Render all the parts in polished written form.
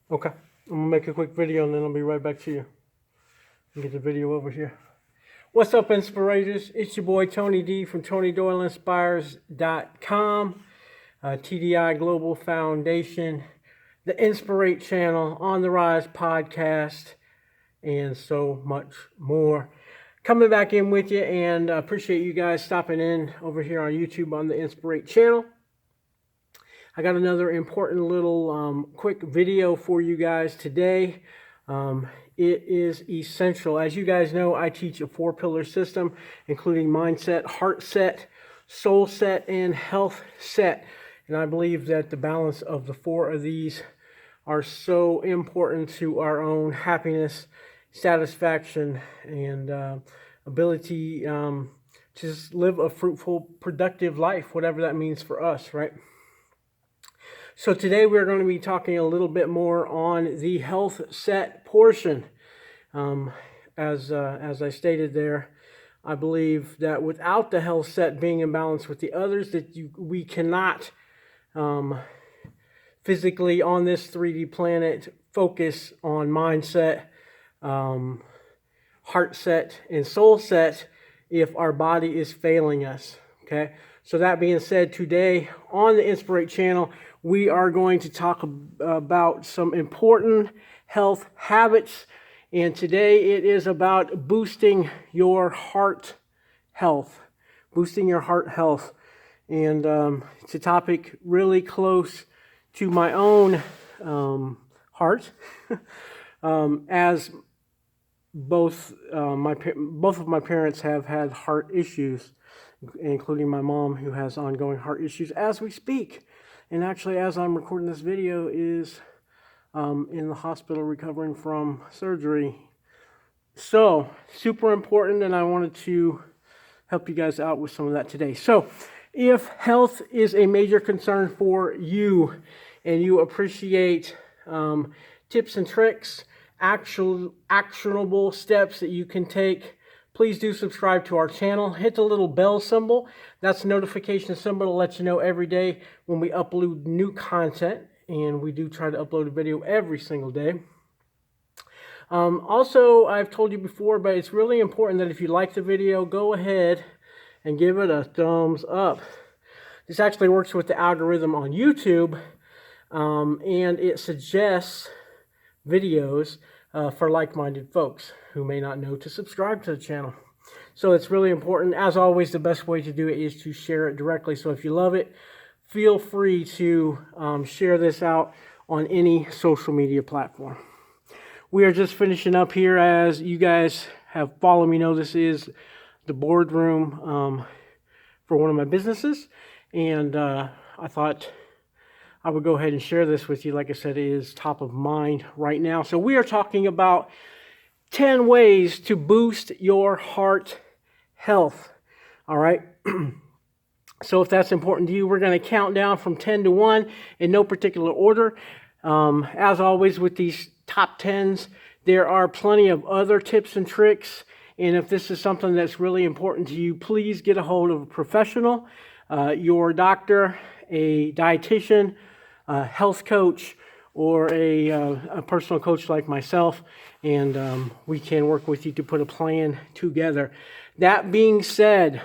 Okay, I'm gonna make a quick video and then I'll be right back to you and get the video over here. What's up, Inspirators? It's your boy Tony D from TonyDoyleInspires.com, TDI Global Foundation, the Inspirate channel, On the Rise podcast, and so much more. Coming back in with you, and appreciate you guys stopping in over here on YouTube on the Inspirate channel. I got another important little quick video for you guys today. It is essential. As you guys know, I teach a 4-pillar system, including mindset, heart set, soul set, and health set. And I believe that the balance of the 4 of these are so important to our own happiness, satisfaction, and ability to just live a fruitful, productive life, whatever that means for us, right? So today we're going to be talking a little bit more on the health set portion. As I stated there, I believe that without the health set being in balance with the others, that we cannot physically on this 3D planet focus on mindset, heart set, and soul set if our body is failing us. Okay. So that being said, today on the Inspirate channel, we are going to talk about some important health habits. And today it is about boosting your heart health. Boosting your heart health. And it's a topic really close to my own heart. As both of my parents have had heart issues, including my mom, who has ongoing heart issues as we speak. And actually, as I'm recording this video, is in the hospital recovering from surgery. So, super important, and I wanted to help you guys out with some of that today. So, if health is a major concern for you, and you appreciate tips and tricks, actionable steps that you can take, please do subscribe to our channel. Hit the little bell symbol. That's a notification symbol to let you know every day when we upload new content. And we do try to upload a video every single day. Also, I've told you before, but it's really important that if you like the video, go ahead and give it a thumbs up. This actually works with the algorithm on YouTube, and it suggests videos for like-minded folks who may not know to subscribe to the channel. So it's really important. As always, the best way to do it is to share it directly. So if you love it, feel free to share this out on any social media platform. We are just finishing up here. As you guys have followed me know, this is the boardroom for one of my businesses. And I thought I would go ahead and share this with you. Like I said, it is top of mind right now. So we are talking about 10 ways to boost your heart health. All right. So if that's important to you, we're going to count down from 10 to 1 in no particular order. As always with these top 10s, there are plenty of other tips and tricks. And if this is something that's really important to you, please get a hold of a professional, your doctor, a dietitian, a health coach, or a personal coach like myself, and we can work with you to put a plan together. That being said,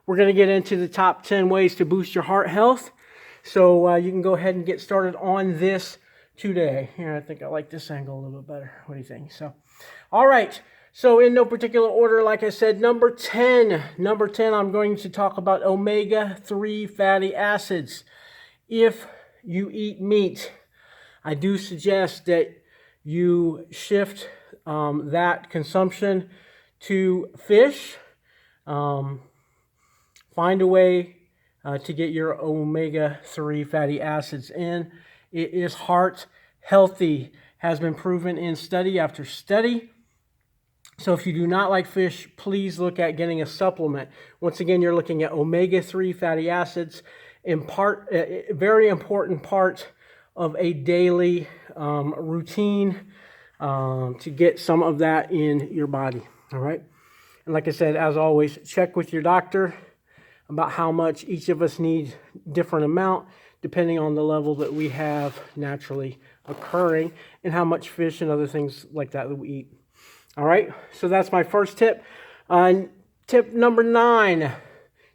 we're going to get into the top 10 ways to boost your heart health. So you can go ahead and get started on this today. Here, I think I like this angle a little bit better. What do you think? So, all right. So in no particular order, like I said, number 10, I'm going to talk about omega-3 fatty acids. If you eat meat, I do suggest that you shift that consumption to fish. Find a way to get your omega-3 fatty acids in. It is heart healthy, has been proven in study after study. So if you do not like fish, please look at getting a supplement. Once again, you're looking at omega-3 fatty acids, a very important part of a daily routine to get some of that in your body. All right. And like I said, as always, check with your doctor about how much each of us need, different amount, depending on the level that we have naturally occurring in how much fish and other things like that we eat. All right, so that's my first tip. Tip number 9.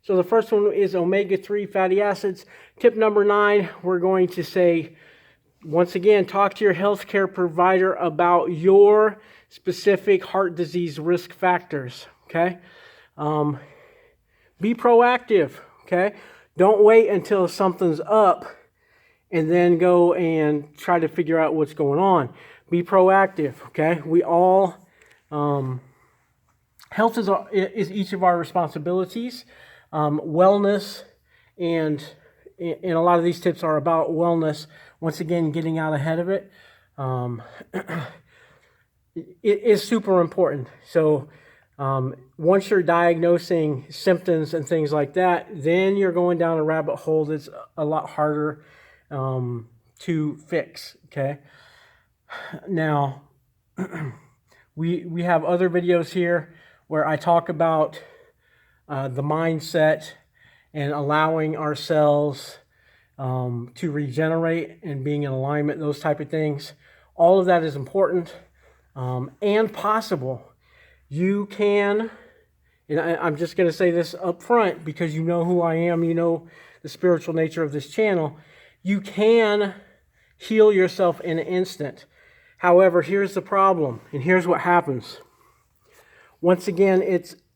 So the first one is omega-3 fatty acids. Tip number 9, we're going to say, once again, talk to your healthcare provider about your specific heart disease risk factors, okay? Be proactive, okay? Don't wait until something's up and then go and try to figure out what's going on. Be proactive, okay? We all, health is each of our responsibilities. Wellness and a lot of these tips are about wellness. Once again, getting out ahead of it. It is super important. So once you're diagnosing symptoms and things like that, then you're going down a rabbit hole that's a lot harder to fix, okay? Now, we have other videos here where I talk about the mindset and allowing ourselves to regenerate and being in alignment, those type of things. All of that is important and possible. You can, and I'm just going to say this up front because you know who I am, you know the spiritual nature of this channel. You can heal yourself in an instant. However, here's the problem, and here's what happens. Once again,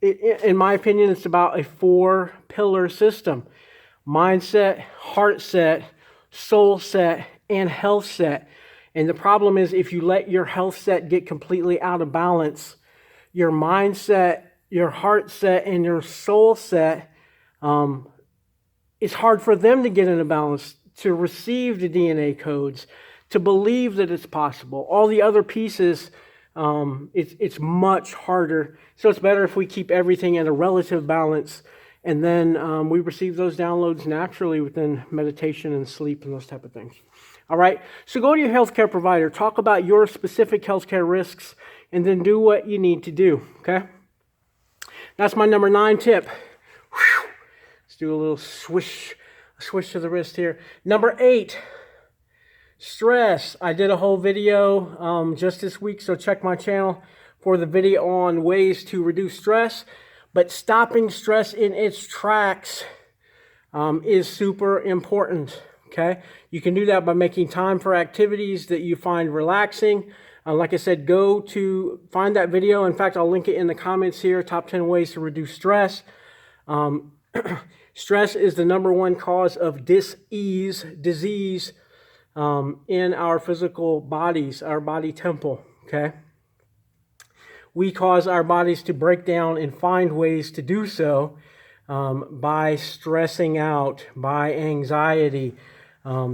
in my opinion, it's about a 4-pillar system. Mindset, heart set, soul set, and health set. And the problem is if you let your health set get completely out of balance, your mindset, your heart set, and your soul set, it's hard for them to get into balance, to receive the DNA codes, to believe that it's possible. All the other pieces, it's much harder. So it's better if we keep everything in a relative balance, and then we receive those downloads naturally within meditation and sleep and those type of things. All right, so go to your healthcare provider, talk about your specific healthcare risks, and then do what you need to do, okay? That's my number 9 tip. Whew. Let's do a little swish to the wrist here. Number 8, stress. I did a whole video just this week, so check my channel for the video on ways to reduce stress. But stopping stress in its tracks is super important, okay? You can do that by making time for activities that you find relaxing. Like I said, go to find that video. In fact, I'll link it in the comments here, top 10 ways to reduce stress. Stress is the number 1 cause of disease in our physical bodies, our body temple, okay? We cause our bodies to break down and find ways to do so by stressing out, by anxiety,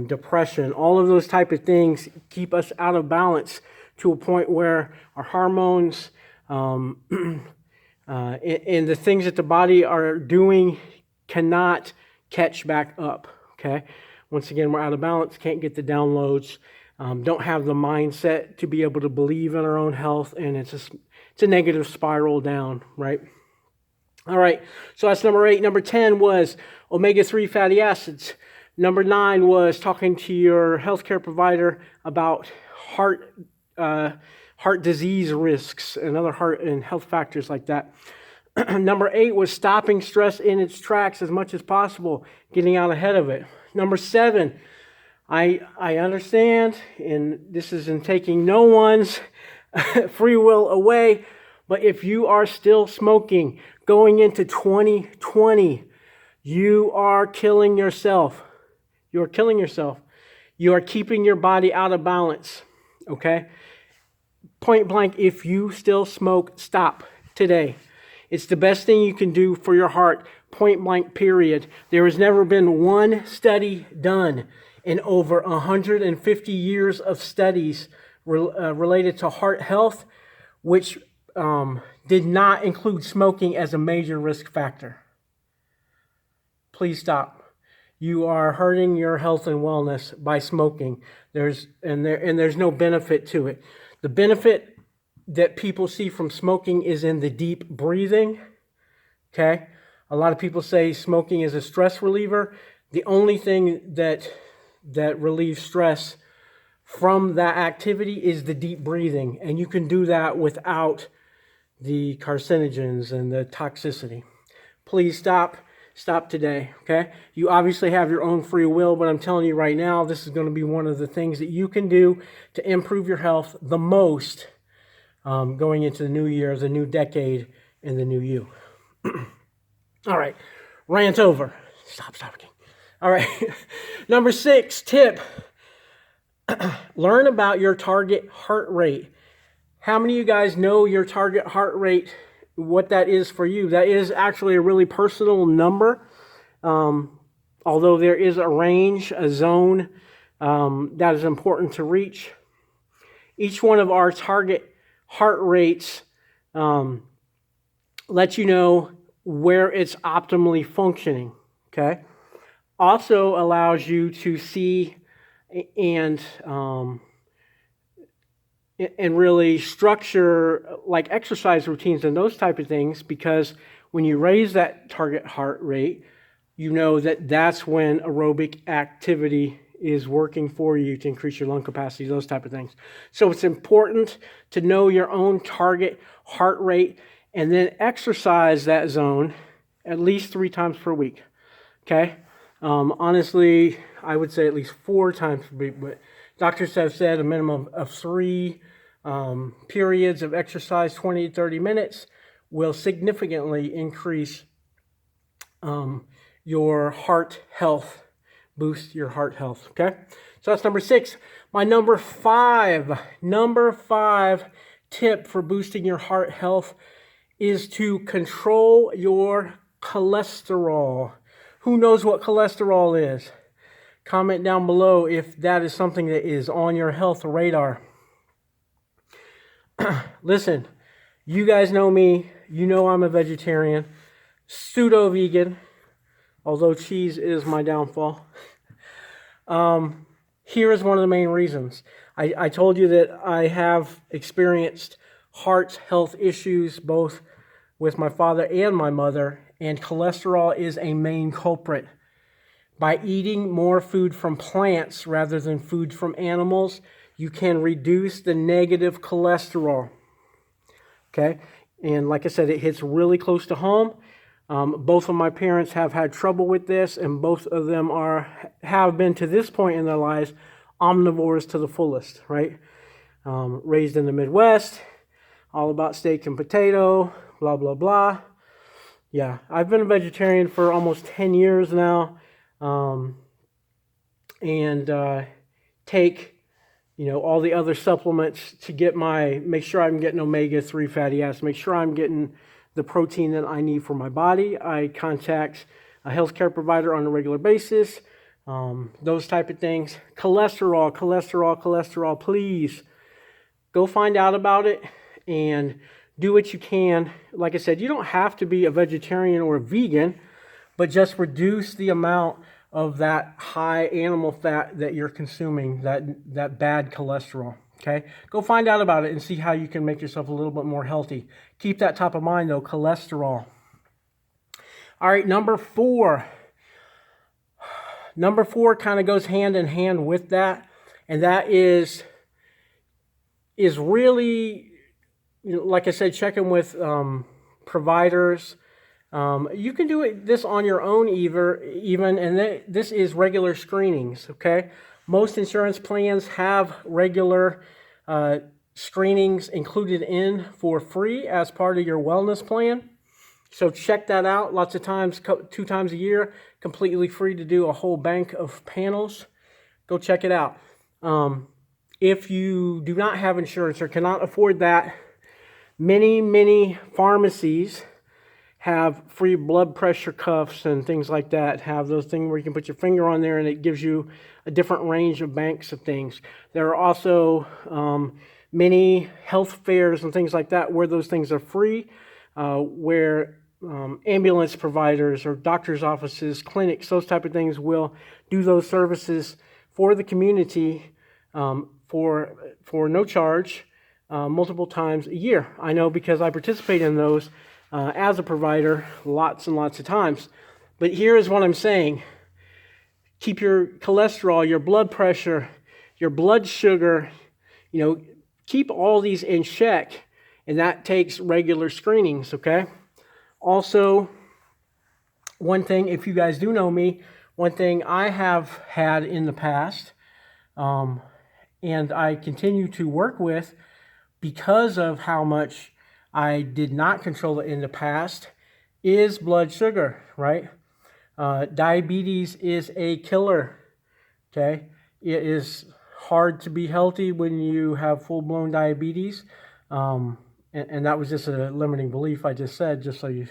depression. All of those type of things keep us out of balance to a point where our hormones and the things that the body are doing cannot catch back up, okay? Once again, we're out of balance, can't get the downloads, don't have the mindset to be able to believe in our own health, and it's a negative spiral down, right? All right, so that's number 8. Number 10 was omega-3 fatty acids. Number 9 was talking to your healthcare provider about heart disease risks and other heart and health factors like that. Number 8 was stopping stress in its tracks as much as possible, getting out ahead of it. Number 7, I understand, and this isn't taking no one's free will away, but if you are still smoking going into 2020, you are killing yourself. You are killing yourself. You are keeping your body out of balance, okay? Point blank, if you still smoke, stop today. It's the best thing you can do for your heart, point blank, period. There has never been one study done in over 150 years of studies related to heart health, which did not include smoking as a major risk factor. Please stop. You are hurting your health and wellness by smoking. There's no benefit to it. The benefit that people see from smoking is in the deep breathing, okay? A lot of people say smoking is a stress reliever. The only thing that relieves stress from that activity is the deep breathing. And you can do that without the carcinogens and the toxicity. Please stop today, okay? You obviously have your own free will, but I'm telling you right now, this is going to be one of the things that you can do to improve your health the most going into the new year, the new decade, and the new you. All right, rant over. Stop. All right, number 6 tip, learn about your target heart rate. How many of you guys know your target heart rate, what that is for you? That is actually a really personal number. Although there is a range, a zone that is important to reach. Each one of our target heart rates lets you know where it's optimally functioning, okay? Also allows you to see and really structure like exercise routines and those type of things, because when you raise that target heart rate, you know that that's when aerobic activity is working for you to increase your lung capacity, those type of things. So it's important to know your own target heart rate and then exercise that zone at least 3 times per week, okay? Honestly, I would say at least 4 times per week, but doctors have said a minimum of 3 periods of exercise, 20 to 30 minutes, will significantly increase your heart health, boost your heart health, okay? So that's number 6. My number 5 tip for boosting your heart health is to control your cholesterol. Who knows what cholesterol is? Comment down below if that is something that is on your health radar. Listen, you guys know me. You know I'm a vegetarian, pseudo-vegan, although cheese is my downfall. Here is one of the main reasons. I told you that I have experienced heart health issues both with my father and my mother, and cholesterol is a main culprit. By eating more food from plants rather than food from animals, you can reduce the negative cholesterol. Okay? And like I said, it hits really close to home. Both of my parents have had trouble with this, and both of them have been to this point in their lives omnivores to the fullest, right? Raised in the Midwest, all about steak and potato, blah, blah, blah. Yeah, I've been a vegetarian for almost 10 years now, and take all the other supplements to make sure I'm getting omega-3 fatty acids, make sure I'm getting the protein that I need for my body. I contact a healthcare provider on a regular basis, those type of things. Cholesterol, please go find out about it and do what you can. Like I said, you don't have to be a vegetarian or a vegan, but just reduce the amount of that high animal fat that you're consuming, that bad cholesterol, okay? Go find out about it and see how you can make yourself a little bit more healthy. Keep that top of mind, though, cholesterol. All right, number 4. Number 4 kind of goes hand in hand with that, and that is really, like I said, checking with providers. You can do this on your own even, and this is regular screenings, okay? Most insurance plans have regular screenings included in for free as part of your wellness plan. So check that out. Lots of times, 2 times a year, completely free to do a whole bank of panels. Go check it out. If you do not have insurance or cannot afford that, many pharmacies have free blood pressure cuffs and things like that, have those things where you can put your finger on there and it gives you a different range of banks of things. There are also many health fairs and things like that where those things are free, where ambulance providers or doctor's offices, clinics, those type of things will do those services for the community for no charge multiple times a year. I know because I participate in those as a provider lots and lots of times. But here is what I'm saying. Keep your cholesterol, your blood pressure your blood sugar, keep all these in check, and that takes regular screenings, okay? Also, one thing, if you guys do know me, one thing I have had in the past, and I continue to work with because of how much I did not control it in the past, is blood sugar, right? Diabetes is a killer, okay? It is hard to be healthy when you have full-blown diabetes. And that was just a limiting belief I just said, just so you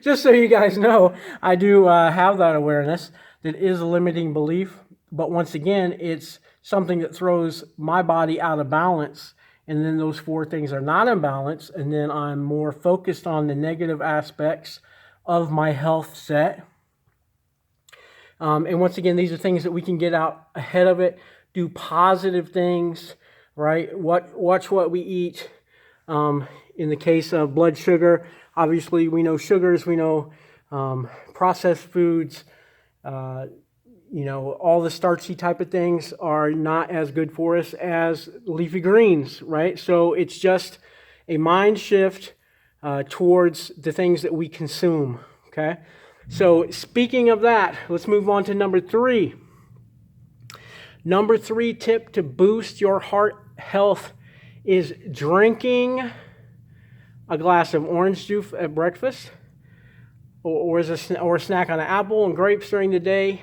just so you guys know. I do have that awareness. That is a limiting belief, but once again, it's something that throws my body out of balance, and then those four things are not in balance, and then I'm more focused on the negative aspects of my health set. And once again, these are things that we can get out ahead of it, do positive things, right? Watch what we eat. In the case of blood sugar, obviously we know sugars, we know processed foods, all the starchy type of things are not as good for us as leafy greens, right? So it's just a mind shift towards the things that we consume, okay? So speaking of that, let's move on to number 3. Number 3 tip to boost your heart health is drinking a glass of orange juice at breakfast, or a snack on an apple and grapes during the day,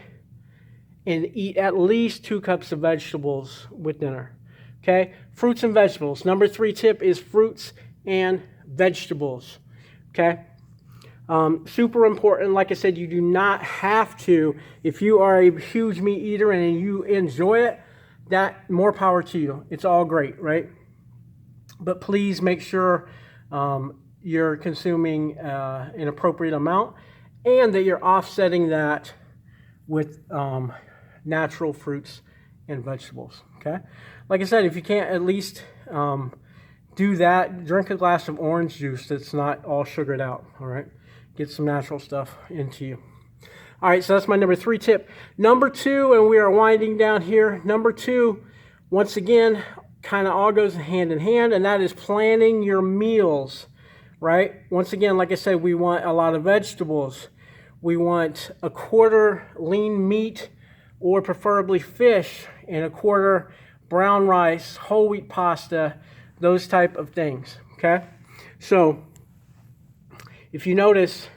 and eat at least 2 cups of vegetables with dinner. Okay? Fruits and vegetables. Number 3 tip is fruits and vegetables. Okay? Super important. Like I said, you do not have to. If you are a huge meat eater and you enjoy it, that more power to you. It's all great, right? But please make sure you're consuming an appropriate amount, and that you're offsetting that with natural fruits and vegetables, okay? Like I said, if you can't at least do that, drink a glass of orange juice that's not all sugared out, all right? Get some natural stuff into you. All right, so that's my number 3 tip. Number 2, and we are winding down here. Number 2, once again, kind of all goes hand in hand, and that is planning your meals, right? Once again, like I said, we want a lot of vegetables. We want a quarter lean meat, or preferably fish, and a quarter brown rice, whole wheat pasta, those type of things, okay? So if you notice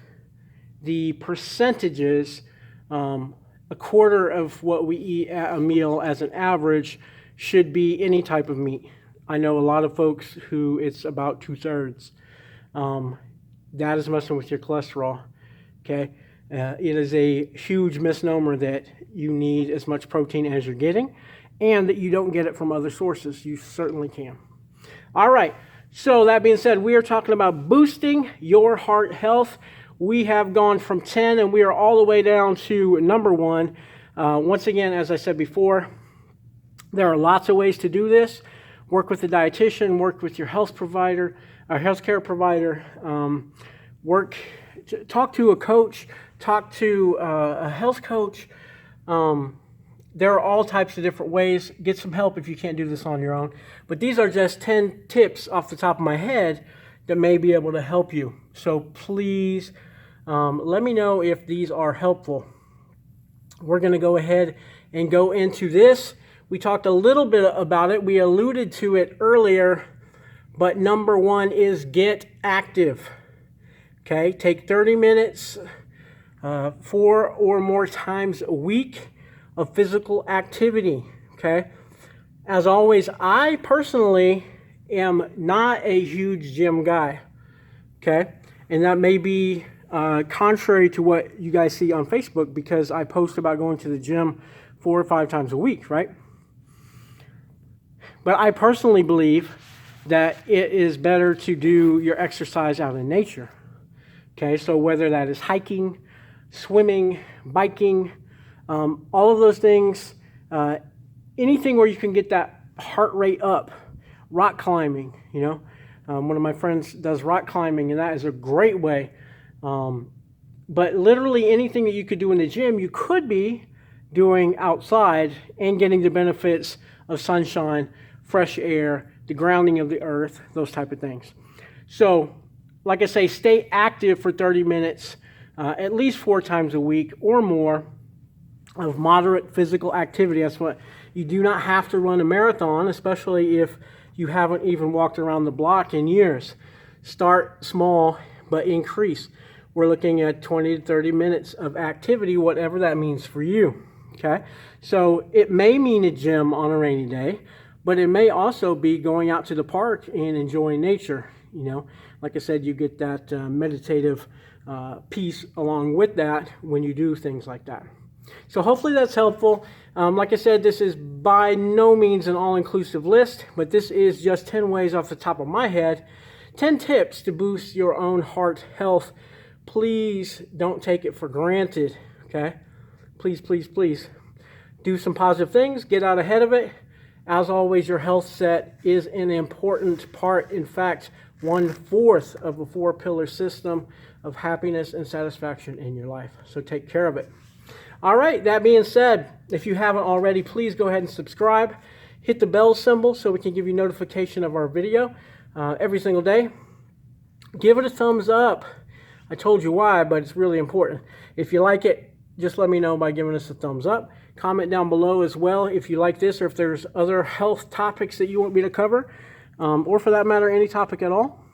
the percentages, a quarter of what we eat at a meal as an average should be any type of meat. I know a lot of folks who it's about 2/3. That is messing with your cholesterol, okay? It is a huge misnomer that you need as much protein as you're getting, and that you don't get it from other sources. You certainly can. All right, so that being said, we are talking about boosting your heart health. We have gone from 10, and we are all the way down to number 1. Once again, as I said before, there are lots of ways to do this. Work with a dietitian, work with your health provider, or healthcare provider, talk to a coach, talk to a health coach. There are all types of different ways. Get some help if you can't do this on your own. But these are just 10 tips off the top of my head that may be able to help you. So please let me know if these are helpful. We're going to go ahead and go into this. We talked a little bit about it. We alluded to it earlier. But number 1 is get active. Okay, take 30 minutes 4 or more times a week of physical activity, okay? As always, I personally am not a huge gym guy, okay? And that may be contrary to what you guys see on Facebook, because I post about going to the gym 4 or 5 times a week, right? But I personally believe that it is better to do your exercise out in nature, okay? So whether that is hiking, swimming, biking, all of those things, anything where you can get that heart rate up, rock climbing, one of my friends does rock climbing, and that is a great way. But literally anything that you could do in the gym, you could be doing outside and getting the benefits of sunshine, fresh air, the grounding of the earth, those type of things. So, like I say, stay active for 30 minutes, at least 4 times a week or more of moderate physical activity. That's what you do not have to run a marathon, especially if you haven't even walked around the block in years. Start small, but increase. We're looking at 20 to 30 minutes of activity, whatever that means for you. Okay, so it may mean a gym on a rainy day, but it may also be going out to the park and enjoying nature. You know, like I said, you get that meditative piece along with that when you do things like that. So hopefully that's helpful. Like I said, this is by no means an all-inclusive list, but this is just 10 ways off the top of my head, 10 tips to boost your own heart health. Please don't take it for granted, okay? Please, please, please. Do some positive things. Get out ahead of it. As always, your health set is an important part. In fact, 1/4 of a 4-pillar system of happiness and satisfaction in your life. So take care of it. All right, that being said, if you haven't already, please go ahead and subscribe. Hit the bell symbol so we can give you notification of our video every single day. Give it a thumbs up. I told you why, but it's really important. If you like it, just let me know by giving us a thumbs up. Comment down below as well if you like this or if there's other health topics that you want me to cover, or for that matter, any topic at all.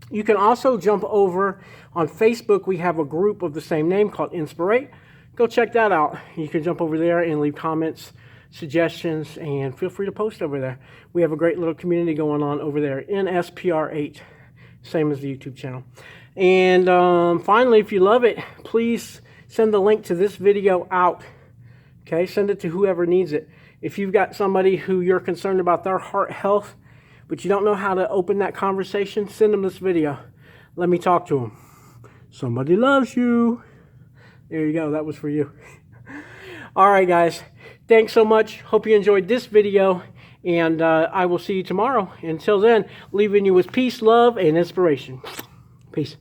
You can also jump over on Facebook. We have a group of the same name called NSPR8. Go check that out. You can jump over there and leave comments, suggestions, and feel free to post over there. We have a great little community going on over there, NSPR8, same as the YouTube channel. And finally, if you love it, please send the link to this video out. Okay, send it to whoever needs it. If you've got somebody who you're concerned about their heart health, but you don't know how to open that conversation, send them this video. Let me talk to them. Somebody loves you. There you go. That was for you. All right, guys. Thanks so much. Hope you enjoyed this video, and I will see you tomorrow. Until then, leaving you with peace, love, and inspiration. Peace.